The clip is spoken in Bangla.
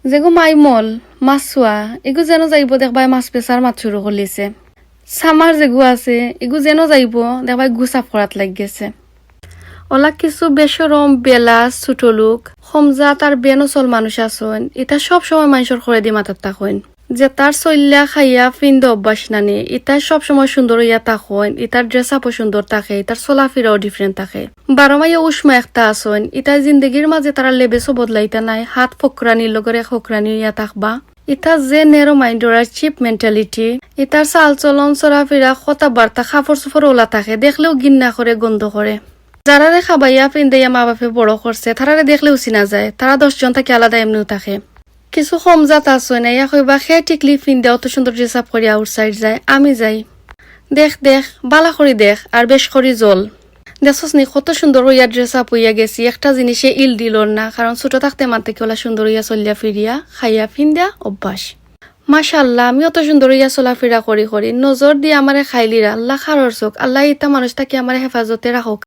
যেগো মাইমল মাছ চোৱা এগু যেন যাইব দেখবাই মাছ পেচার মাছ শুরু করলিছে। সামার যেগু আছে এগু যেন যাইব দেখবাই গু সাফ করাত লাগ গেছে। ওলা কিছু বেসরম বেলাস ছোট লোক সমজাত আর বেনচল মানুষ আছেন, এটা সব সময় মানুষের করে দিয়ে মাথার তাকইন যে তার চল্লা খাইয়া ফিন্দ অভ্যাস নানি, এটা সব সময় সুন্দর হইয়া তাকইন, এটার ড্রেস আপও সুন্দর থাকে, এটার চলাফেরাও ডিফারেন্ট থাকে। বারমাইয়া উষ্মা একটা আছেন, এটা জিন্দগির মাঝে তারা লেবেসও বদলাইতা নাই, হাত ফকরানির লগরে ফকরানি ইয়া থাকবা। এটা যে নেরো মাইন্ডর আর চিপ মেন্টালিটি, এটার চাল চলন চলাফেরা কথাবার্তা কাপড় চোপড় ওলা থাকে, দেখলেও ঘিন্না করে গন্ধ করে। যারারে খাবাইয়া ফিন্দাইয়া মা বাপে বড় করছে তারারে দেখলেও চিনা যায়, তারা 10 জন থেকে আলাদা এমনিও থাকে। কিছু কম জাত আছে না ইয়া কইবা খে টিকলি ফিন্দে অত সুন্দর ড্রেস আপ করি আউটসাইড যায়, আমি যাই দেখ দেখ বালা করি দেখ আর বেশ করি জল দেখছস নি কত সুন্দর হইয়া ড্রেস আপ হইয়া গেছি। একটা জিনিসে ইল দিল না, কারণ ছোট থাকতে মার থেকে ওলা সুন্দর হইয়া চলিয়া ফিরিয়া খাইয়া ফিন্দা অভ্যাস। মাশাল্লাহ আমি অত সুন্দর হইয়া চলাফেরা করি নজর দিয়ে আমারে খাইলিরা আল্লাহ খারর চোখ, আল্লাহ ইতা মানুষটাকে আমার হেফাজতে রাখুক।